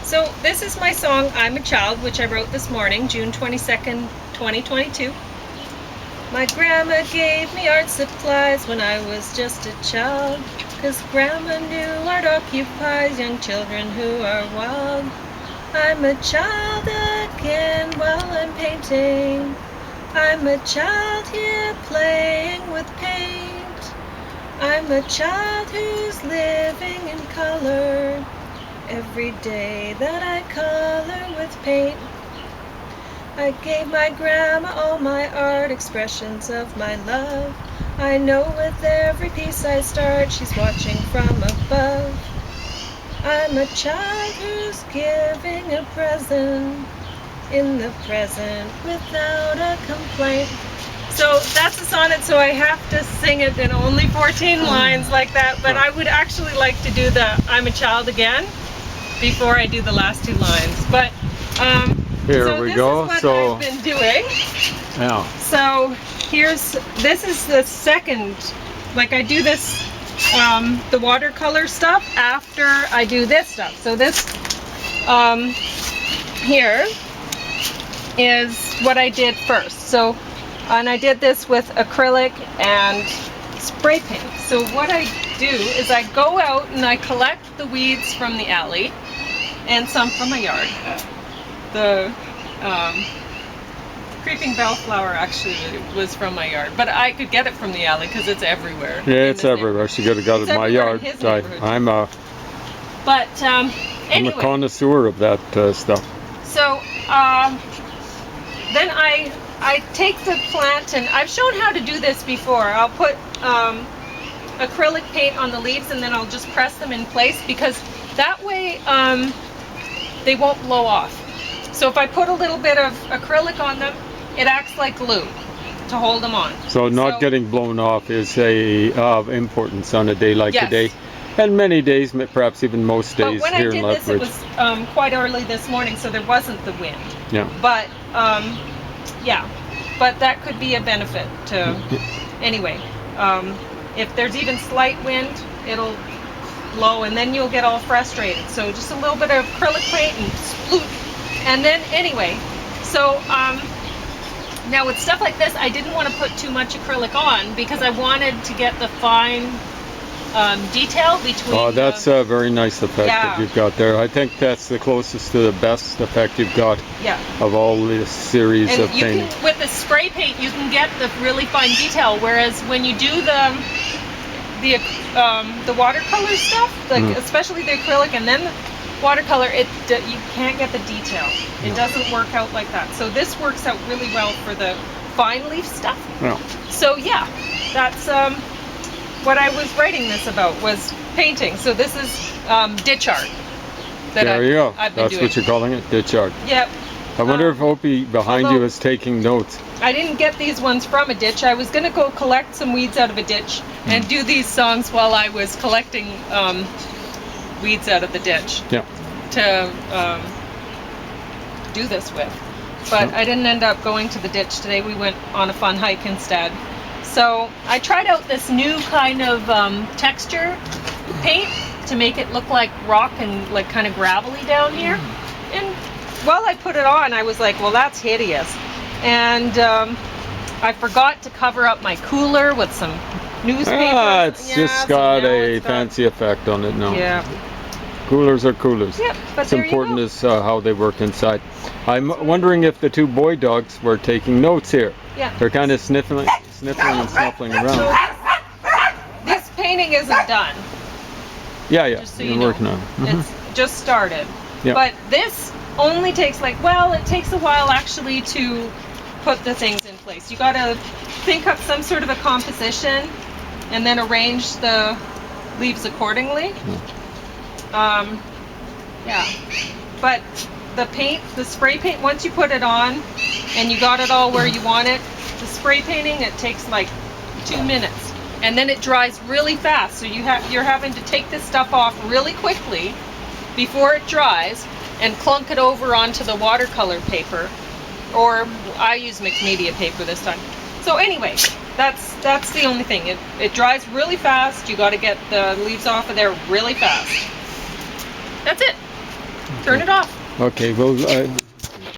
So this is my song, I'm a Child, which I wrote this morning, June 22nd, 2022. My grandma gave me art supplies when I was just a child, 'cause grandma knew art occupies young children who are wild. I'm a child again while I'm painting. I'm a child here playing with paint. I'm a child who's living in color every day that I color with paint. I gave my grandma all my art expressions of my love. I know with every piece I start, she's watching from above. I'm a child who's giving a present in the present without a complaint. So that's a sonnet, so I have to sing it in only 14 lines like that, but I would actually like to do the I'm a Child again before I do the last 2 lines. But here we go. This is what so I've been doing. Yeah. So this is the second, like I do this, the watercolor stuff after I do this stuff. So this here is what I did first. So, and I did this with acrylic and spray paint. So what I do is I go out and I collect the weeds from the alley and some from my yard. The creeping bellflower actually was from my yard, but I could get it from the alley because it's everywhere. Yeah, it's everywhere. She could have got it in my yard. I'm a connoisseur of that stuff. So then I take the plant, and I've shown how to do this before. I'll put acrylic paint on the leaves and then I'll just press them in place, because that way they won't blow off. So if I put a little bit of acrylic on them, it acts like glue to hold them on. So not getting blown off is of importance on a day like today, and many days, perhaps even most days here in Lethbridge. When I did this, it was quite early this morning, so there wasn't the wind. Yeah. But yeah, but that could be a benefit to. Anyway, if there's even slight wind, it'll blow, and then you'll get all frustrated. So just a little bit of acrylic paint and sploot. And then anyway, so now with stuff like this, I didn't want to put too much acrylic on because I wanted to get the fine detail between. Oh, that's a very nice effect that you've got there. I think that's the closest to the best effect you've got of all this series of painting. With the spray paint, you can get the really fine detail, whereas when you do the watercolor stuff, like especially the acrylic and then the watercolor, you can't get the detail. It doesn't work out like that. So this works out really well for the fine leaf stuff. Yeah. So yeah, that's what I was writing this about, was painting. So this is ditch art. There you go. That's what you're calling it, ditch art. Yep. I wonder if Opie behind you is taking notes. I didn't get these ones from a ditch. I was going to go collect some weeds out of a ditch and do these songs while I was collecting weeds out of the ditch to do this with. But I didn't end up going to the ditch today. We went on a fun hike instead. So I tried out this new kind of texture paint to make it look like rock and like kind of gravelly down here. And while I put it on, I was like, well, that's hideous. And I forgot to cover up my cooler with some newspaper. It's just got a fancy effect on it now. Yeah. Coolers are coolers. Yep, but what's important is how they work inside. I'm wondering if the 2 boy dogs were taking notes here. Yeah. They're kind of sniffling and snuffling around. So this painting isn't done. Yeah, Just so you're working on it. It's just started. Yeah. But this only takes it takes a while actually to put the things in place. You got to think up some sort of a composition and then arrange the leaves accordingly. Yeah. But the spray paint, once you put it on and you got it all where you want it, the spray painting, it takes like 2 minutes. And then it dries really fast. So you're having to take this stuff off really quickly before it dries and clunk it over onto the watercolor paper, or I use mixed media paper this time. So anyway, that's the only thing. It dries really fast. You got to get the leaves off of there really fast. That's it. turn it off. Okay, well,